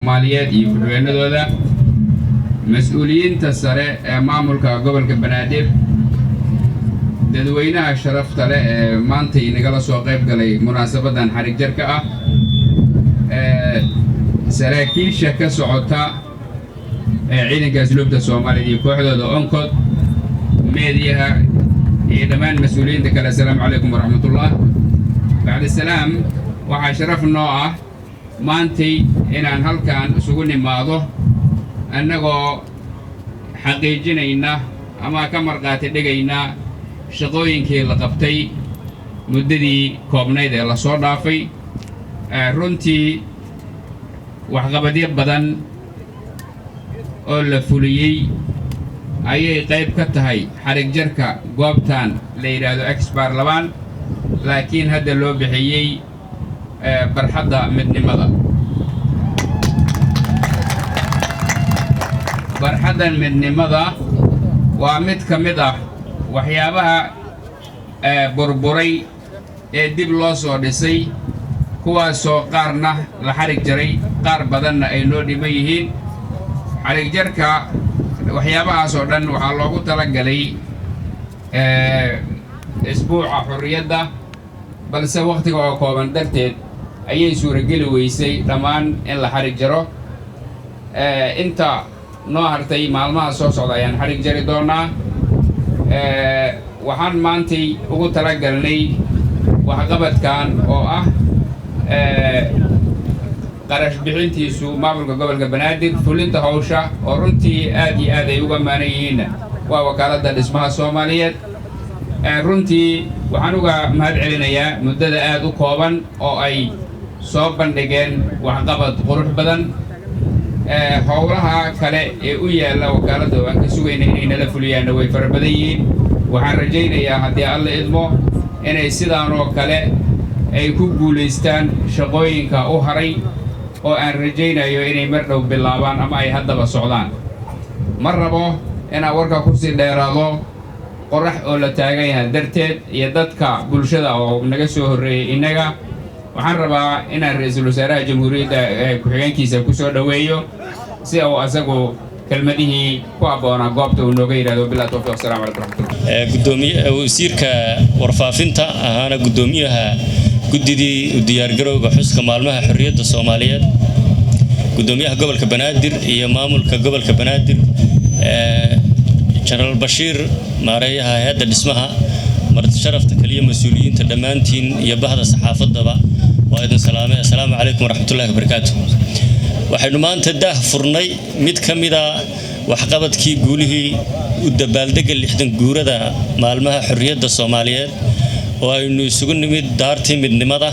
Soomaaliyeed iyo ku-xigeenadooda mas'uuliyiinta sare ee maamulka gobolka Banaadir dadweynaha sharafta leh ee maanta inagala soo qayb galay munaasabadan xarig jarka ah saraakiisha ka socota ciidanka asluubta Soomaaliyeed iyo kooxdooda onkod meediyaha iyo dhammaan mas'uuliyiinta kale assalaamu calaykum waraxmatullaah bacda salaam waxaa sharaf noo ah maantay inaan halkaan isugu nimaado annagoo xaqiijinayna ama ka marqaati dhigayna shaqooyinkii la qabtay muddadii koobnayd ee la soo dhaafay runtii waxqabadyo badan oo la fuliyey ayay qayb ka tahay xarig jarka goobtan la yidhaahdo Exbar Labaan laakiin hadda loo bixiyey barxadda midnimada barxaddan midnimada waa mid ka mid ah waxyaabaha burburay ee dib loo soo dhisay kuwaasoo qaarna la xarig jaray qaar badanna ay noo dhiman yihiin xarig jarka waxyaabahaas oo dhan waxaa loogu talagalay isbuuca xurriyadda balse waqtiga oo kooban darteed ayay suurageli weysay dhammaan in la xarig jaro inta noo hartay maalmaha soo socda ayaan xarig jari doonaa waxaan maantay ugu talagalnay waxqabadkan oo ah qarash bixintiisu maamulka gobolka Banaadir fulinta hawsha oo runtii aad iyo aad ay uga maanan yihiin waa wakaaladda dhismaha Soomaaliyeed runtii waxaan uga mahad celinayaa muddada aad u kooban oo ay soo bandhigeen waxqabad qurux badan howlaha kale ee u yaalla wakaaladda waan ka sugayna inay nala fuliyaanna way fara badan yihiin waxaan rajaynayaa haddii alla idmo inay sidaan oo kale ay ku guulaystaan shaqooyinka u haray oo aan rajaynayo inay mar dhow bilaabaan ama ay haddaba socdaan ma rabo inaan warka ku sii dheeraado qorax oo la taagan yahay darteed iyo dadka bulshada oo naga soo horreeyay innaga waxaan rabaa inaan ra'iisul wasaaraha jamhuuriyadda ku-xigeenkiisa ku soo dhoweeyo si uu asagu kelmadihii ku abboonaa goobta uu nooga yidhaahdo billahi tawfiiq assalaamu calaykum wasiirka warfaafinta ahaana guddoomiyaha guddidii u diyaargarowga xuska maalmaha xorriyadda Soomaaliyeed guddoomiyaha gobolka Banaadir iyo maamulka gobolka Banaadir General Bashir maareeyaha hay'adda dhismaha marti sharafta kaliya mas'uuliyiinta dhammaantiin iyo bahda saxaafadaba waa idin salaamay assalaamu calaykum waraxmatullaahi wabarakaatuh waxaynu maanta daah furnay mid ka mid ah waxqabadkii guulihii u dabaaldega 60 guurada maalmaha xorriyadda Soomaaliyeed oo aynu isugu nimid daartii midnimada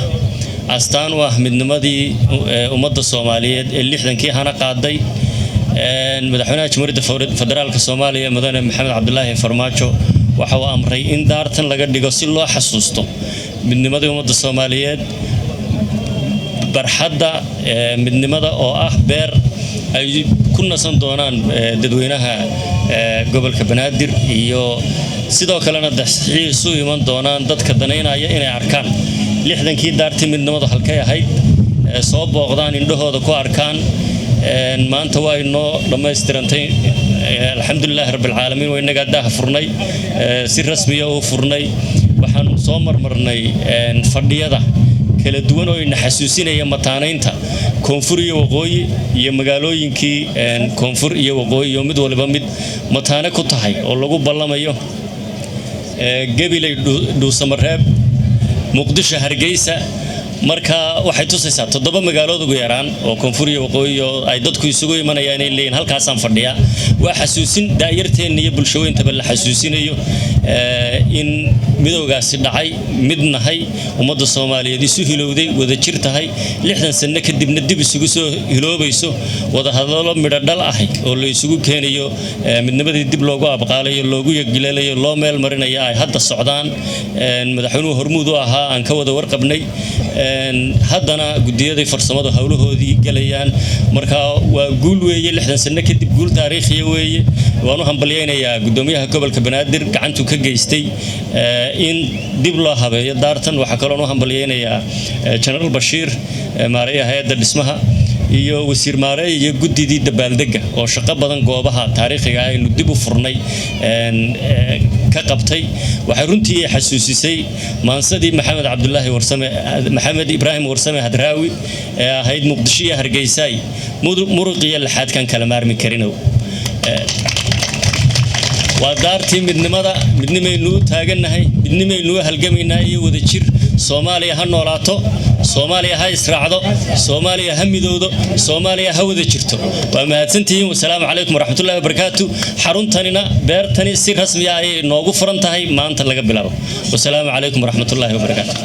astaan u ah midnimadii ummadda Soomaaliyeed ee 60kii hana qaaday madaxweynaha jamhuuriyadda federaalka Soomaaliya mudane Maxamed Cabdullaahi Farmaajo waxa uu amray in daartan laga dhigo si loo xasuusto midnimadii ummadda Soomaaliyeed barxadda midnimada oo ah beer ay ku nasan doonaan dadweynaha gobolka Banaadir iyo sidoo kalena daxiisu iman doonaan dadka daneynaya inay arkaan 60kii daartii midnimada halkay ahayd soo booqdaan indhahooda ku arkaan maanta waa inoo dhammaystirantay alxamdulillaah rabbil caalamiin waa inaga daah furnay si rasmi ah u furnay waxaan soo marmarnay fadhiyada kala duwan oo ina xasuusinaya mataanaynta koonfur iyo waqooyi iyo magaalooyinkii koonfur iyo waqooyi iyo mid waliba mid mataane ku tahay oo lagu ballamayo gabilay dhuusamareeb muqdisho hargeysa marka waxay tusaysaa 7 magaalood ugu yaraan oo koonfur iyo waqooyi oo ay dadku isugu imanayaan inay leeyihiin halkaasaan fadhiya waa xasuusin daayirteen iyo bulshooyinta la xasuusinayo in midowgaasi dhacay midnahay ummadda Soomaaliyeed isu hilowday wada jir tahay 60 sano kadibna dib isugu soo hiloobayso wada hadallo midho dhal ah oo la isugu keenayo midnimadii dib loogu abqaalayo loogu yagileelayo loo meel marinayo ay hadda socdaan madaxweynuhu hormuud u ahaa aan ka wada warqabnay haddana gudiyada farsamada hawlahoodii galayaan marka waa guul weeye 60 sano kadib guul taariikhi weeye waanu hambalyeynaya gudoomiyaha gobolka Banaadir gacantu ka geystay in dib loo habeeyo daartan waxa kale oo hambalyeynaya General Bashir maareeyaha hay'adda dhismaha iyo wasiir maare iyo guddidii dabaaldega oo shaqo badan goobaha taariikhiga ah aynu dib u furnay ka qabtay waxay runtii xasuusisay maansadii maxamed ibraahim warsame hadraawi ee ahayd muqdisho iyo hargeysa muruqiya laxaadkan kala maarmi karinow waa daartii midnimaynu u taagannahay midnimaynu u halgamaynaa iyo wada jir Soomaaliya ha noolaato Soomaaliya ha israacdo Soomaaliya ha midowdo Soomaaliya ha wada jirto waa mahadsantihiin wassalaamu calaykum waraxmatullaahi wabarakaatuh xaruntanina beertani si rasmi ah ay noogu furan tahay maanta laga bilaabo wassalaamu calaykum waraxmatullaahi wabarakaatuh